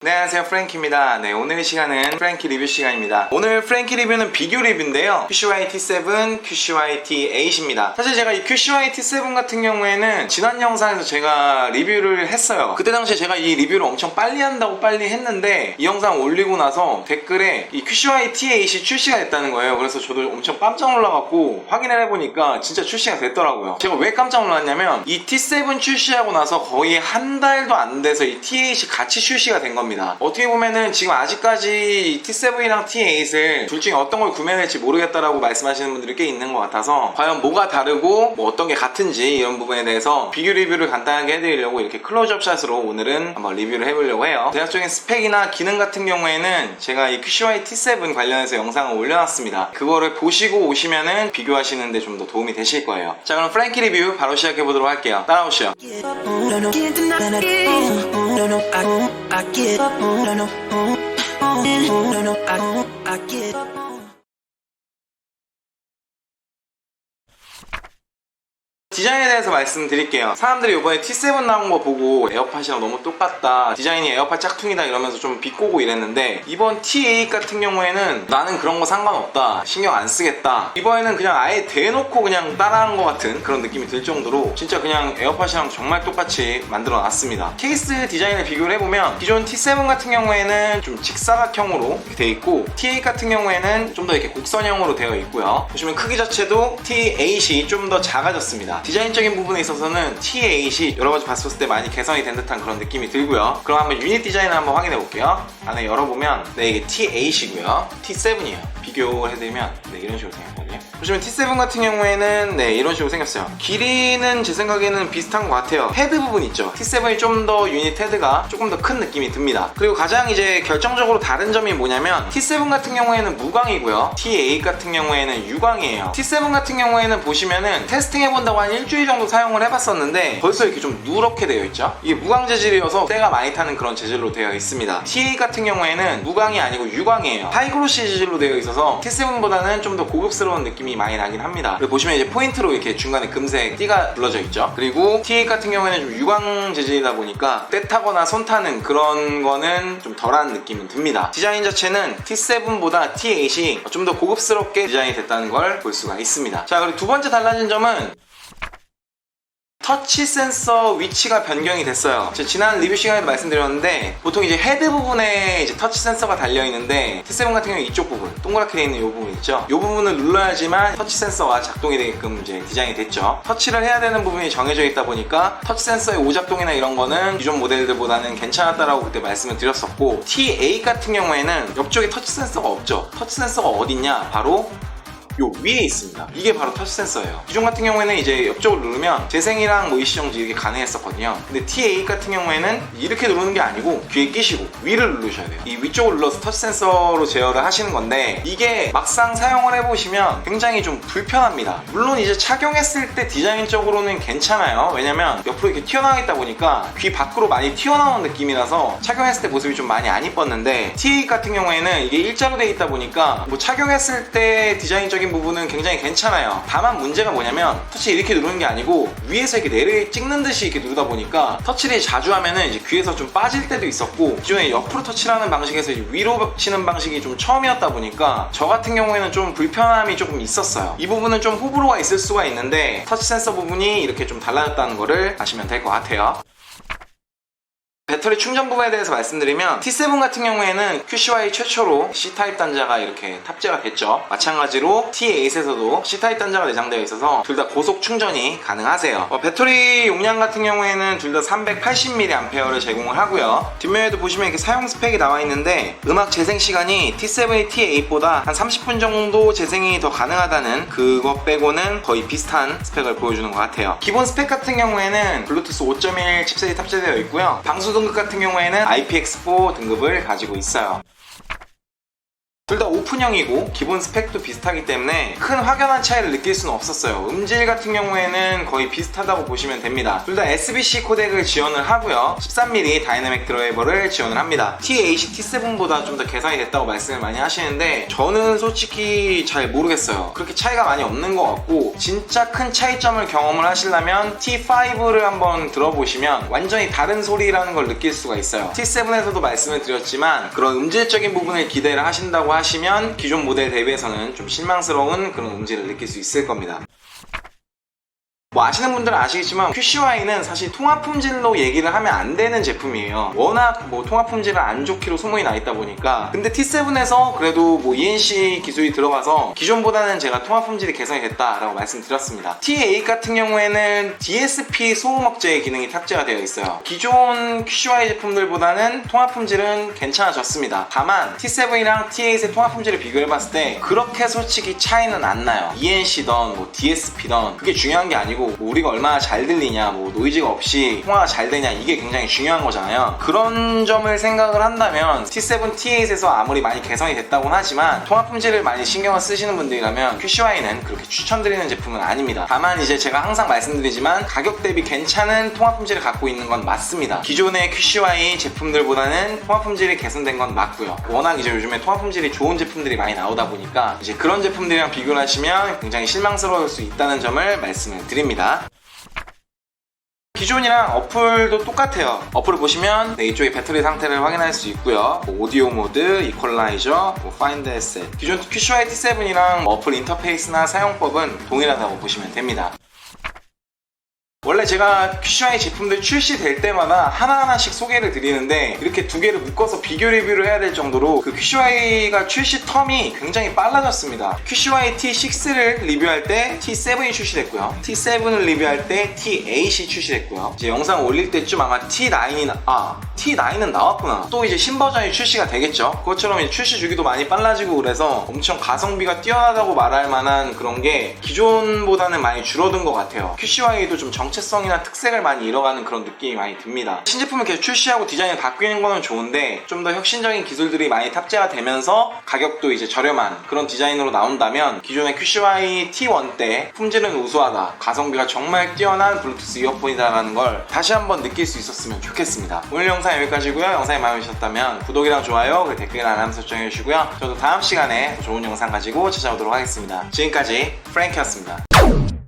네, 안녕하세요, 프랭키입니다. 네, 오늘 시간은 프랭키 리뷰 시간입니다. 오늘 프랭키 리뷰는 비교 리뷰인데요, QCY T7, QCY T8입니다. 사실 제가 이 QCY T7 같은 경우에는 지난 영상에서 제가 리뷰를 했어요. 그때 당시에 제가 이 리뷰를 엄청 빨리 한다고 빨리 했는데 이 영상 올리고 나서 댓글에 이 QCY T8이 출시가 됐다는 거예요. 그래서 저도 엄청 깜짝 놀라갖고 확인을 해보니까 진짜 출시가 됐더라고요. 제가 왜 깜짝 놀랐냐면 이 T7 출시하고 나서 거의 한 달도 안 돼서 이 T8이 같이 출시가 된 겁니다. 어떻게 보면은 지금 아직까지 T7이랑 T8을 둘 중에 어떤 걸 구매해야 될지 모르겠다라고 말씀하시는 분들이 꽤 있는 것 같아서 과연 뭐가 다르고 뭐 어떤 게 같은지 이런 부분에 대해서 비교 리뷰를 간단하게 해드리려고 이렇게 클로즈업 샷으로 오늘은 한번 리뷰를 해보려고 해요. 대략적인 스펙이나 기능 같은 경우에는 제가 이 QCY T7 관련해서 영상을 올려놨습니다. 그거를 보시고 오시면은 비교하시는데 좀 더 도움이 되실 거예요. 자, 그럼 프랭키 리뷰 바로 시작해보도록 할게요. 따라오시죠. 디자인에 대해서 말씀드릴게요. 사람들이 이번에 T7 나온 거 보고 에어팟이랑 너무 똑같다, 디자인이 에어팟 짝퉁이다 이러면서 좀 비꼬고 이랬는데 이번 T8 같은 경우에는 나는 그런 거 상관없다, 신경 안 쓰겠다, 이번에는 그냥 아예 대놓고 그냥 따라한 것 같은 그런 느낌이 들 정도로 진짜 그냥 에어팟이랑 정말 똑같이 만들어 놨습니다. 케이스 디자인을 비교를 해보면 기존 T7 같은 경우에는 좀 직사각형으로 되어 있고 T8 같은 경우에는 좀 더 이렇게 곡선형으로 되어 있고요. 보시면 크기 자체도 T8이 좀 더 작아졌습니다. 디자인적인 부분에 있어서는 T8이 여러가지 봤을 때 많이 개선이 된 듯한 그런 느낌이 들고요. 그럼 한번 유닛 디자인을 한번 확인해 볼게요. 안에 열어보면 네, 이게 T8이고요 T7이에요 비교를 해드리면 네, 이런 식으로 생겼거든요. 보시면 T7 같은 경우에는 네, 이런 식으로 생겼어요. 길이는 제 생각에는 비슷한 것 같아요. 헤드 부분 있죠, T7이 좀 더 유닛 헤드가 조금 더 큰 느낌이 듭니다. 그리고 가장 이제 결정적으로 다른 점이 뭐냐면 T7 같은 경우에는 무광이고요, T8 같은 경우에는 유광이에요. T7 같은 경우에는 보시면은 테스팅 해본다고 한 일주일 정도 사용을 해봤었는데 벌써 이렇게 좀 누렇게 되어 있죠. 이게 무광 재질이어서 때가 많이 타는 그런 재질로 되어 있습니다. T8 같은 경우에는 무광이 아니고 유광이에요. 하이그로시 재질로 되어 있어서 T7보다는 좀 더 고급스러운 느낌이 많이 나긴 합니다. 그리고 보시면 이제 포인트로 이렇게 중간에 금색 띠가 둘러져 있죠. 그리고 T8 같은 경우에는 좀 유광 재질이다 보니까 때 타거나 손 타는 그런 거는 좀 덜한 느낌이 듭니다. 디자인 자체는 T7보다 T8이 좀 더 고급스럽게 디자인이 됐다는 걸 볼 수가 있습니다. 자, 그리고 두 번째 달라진 점은 터치 센서 위치가 변경이 됐어요. 제가 지난 리뷰 시간에도 말씀드렸는데 보통 이제 헤드 부분에 이제 터치 센서가 달려있는데 T7 같은 경우 이쪽 부분 동그랗게 되어 있는 이 부분 있죠, 이 부분을 눌러야지만 터치 센서가 작동이 되게끔 이제 디자인이 됐죠. 터치를 해야 되는 부분이 정해져 있다 보니까 터치 센서의 오작동이나 이런 거는 기존 모델들보다는 괜찮았다라고 그때 말씀을 드렸었고, T8 같은 경우에는 옆쪽에 터치 센서가 없죠. 터치 센서가 어딨냐, 바로 요 위에 있습니다. 이게 바로 터치 센서예요. 기존 같은 경우에는 이제 옆쪽을 누르면 재생이랑 뭐 이시 정지 이렇게 가능했었거든요. 근데 T8 같은 경우에는 이렇게 누르는 게 아니고 귀에 끼시고 위를 누르셔야 돼요. 이 위쪽을 눌러서 터치 센서로 제어를 하시는 건데 이게 막상 사용을 해보시면 굉장히 좀 불편합니다. 물론 이제 착용했을 때 디자인적으로는 괜찮아요. 왜냐면 옆으로 이렇게 튀어나와 있다 보니까 귀 밖으로 많이 튀어나오는 느낌이라서 착용했을 때 모습이 좀 많이 안 이뻤는데 T8 같은 경우에는 이게 일자로 되어 있다 보니까 뭐 착용했을 때 디자인적인 부분은 굉장히 괜찮아요. 다만 문제가 뭐냐면 터치 이렇게 누르는 게 아니고 위에서 이렇게 내려 찍는 듯이 이렇게 누르다 보니까 터치를 자주 하면은 이제 귀에서 좀 빠질 때도 있었고, 기존에 옆으로 터치라는 방식에서 이제 위로 치는 방식이 좀 처음이었다 보니까 저 같은 경우에는 좀 불편함이 조금 있었어요. 이 부분은 좀 호불호가 있을 수가 있는데 터치 센서 부분이 이렇게 좀 달라졌다는 거를 아시면 될 것 같아요. 배터리 충전 부분에 대해서 말씀드리면 T7 같은 경우에는 QCY 최초로 C타입 단자가 이렇게 탑재가 됐죠. 마찬가지로 T8에서도 C타입 단자가 내장되어 있어서 둘 다 고속 충전이 가능하세요. 배터리 용량 같은 경우에는 둘 다 380mAh를 제공을 하고요. 뒷면에도 보시면 이렇게 사용 스펙이 나와 있는데 음악 재생 시간이 T7의 T8보다 한 30분 정도 재생이 더 가능하다는 그것 빼고는 거의 비슷한 스펙을 보여주는 것 같아요. 기본 스펙 같은 경우에는 블루투스 5.1 칩셋이 탑재되어 있고요. 방수 등급 같은 경우에는 IPX4 등급을 가지고 있어요. 둘 다 오픈 오픈형이고 기본 스펙도 비슷하기 때문에 큰 확연한 차이를 느낄 수는 없었어요. 음질 같은 경우에는 거의 비슷하다고 보시면 됩니다. 둘 다 SBC 코덱을 지원을 하고요. 13mm 다이내믹 드라이버를 지원을 합니다. T8이 T7보다 좀 더 개선이 됐다고 말씀을 많이 하시는데 저는 솔직히 잘 모르겠어요. 그렇게 차이가 많이 없는 것 같고, 진짜 큰 차이점을 경험을 하시려면 T5를 한번 들어보시면 완전히 다른 소리라는 걸 느낄 수가 있어요. T7에서도 말씀을 드렸지만 그런 음질적인 부분을 기대를 하신다고 하시면 기존 모델 대비해서는 좀 실망스러운 그런 음질을 느낄 수 있을 겁니다. 뭐 아시는 분들은 아시겠지만 QCY는 사실 통합 품질로 얘기를 하면 안 되는 제품이에요. 워낙 뭐 통합 품질을 안 좋기로 소문이 나 있다 보니까. 근데 T7에서 그래도 뭐 ENC 기술이 들어가서 기존보다는 제가 통합 품질이 개선이 됐다라고 말씀드렸습니다. T8 같은 경우에는 DSP 소음 억제 기능이 탑재가 되어 있어요. 기존 QCY 제품들보다는 통합 품질은 괜찮아졌습니다. 다만 T7이랑 T8의 통합 품질을 비교해봤을 때 그렇게 솔직히 차이는 안 나요. ENC던 뭐 DSP던 그게 중요한 게 아니고 뭐 우리가 얼마나 잘 들리냐, 뭐 노이즈가 없이 통화가 잘 되냐, 이게 굉장히 중요한 거잖아요. 그런 점을 생각을 한다면 T7, T8에서 아무리 많이 개선이 됐다고는 하지만 통화 품질을 많이 신경을 쓰시는 분들이라면 QCY는 그렇게 추천드리는 제품은 아닙니다. 다만 이제 제가 항상 말씀드리지만 가격 대비 괜찮은 통화 품질을 갖고 있는 건 맞습니다. 기존의 QCY 제품들보다는 통화 품질이 개선된 건 맞고요. 워낙 이제 요즘에 통화 품질이 좋은 제품들이 많이 나오다 보니까 이제 그런 제품들이랑 비교를 하시면 굉장히 실망스러울 수 있다는 점을 말씀을 드립니다. 기존이랑 어플도 똑같아요. 어플을 보시면 이쪽에 배터리 상태를 확인할 수 있고요. 뭐 오디오 모드, 이퀄라이저, 뭐 파인드 에셋. 기존 QCY T7이랑 어플 인터페이스나 사용법은 동일하다고 보시면 됩니다. 원래 제가 QCY 제품들 출시될 때마다 하나하나씩 소개를 드리는데 이렇게 두 개를 묶어서 비교 리뷰를 해야 될 정도로 그 QCY가 출시 텀이 굉장히 빨라졌습니다. QCY T6를 리뷰할 때 T7이 출시됐고요. T7을 리뷰할 때 T8이 출시됐고요. 이제 영상 올릴 때쯤 아마 T9은 나왔구나. 또 이제 신버전이 출시가 되겠죠. 그것처럼 이제 출시 주기도 많이 빨라지고 그래서 엄청 가성비가 뛰어나다고 말할 만한 그런 게 기존보다는 많이 줄어든 것 같아요. QCY도 좀 정체성이나 특색을 많이 잃어가는 그런 느낌이 많이 듭니다. 신제품을 계속 출시하고 디자인을 바뀌는 거는 좋은데 좀 더 혁신적인 기술들이 많이 탑재가 되면서 가격도 이제 저렴한 그런 디자인으로 나온다면 기존의 QCY T1 때 품질은 우수하다, 가성비가 정말 뛰어난 블루투스 이어폰이다라는 걸 다시 한번 느낄 수 있었으면 좋겠습니다. 오늘 영상 여기까지고요. 영상이 마음에 드셨다면 구독이랑 좋아요, 그리고 댓글이나 알람 설정해 주시고요. 저도 다음 시간에 좋은 영상 가지고 찾아오도록 하겠습니다. 지금까지 프랭키였습니다.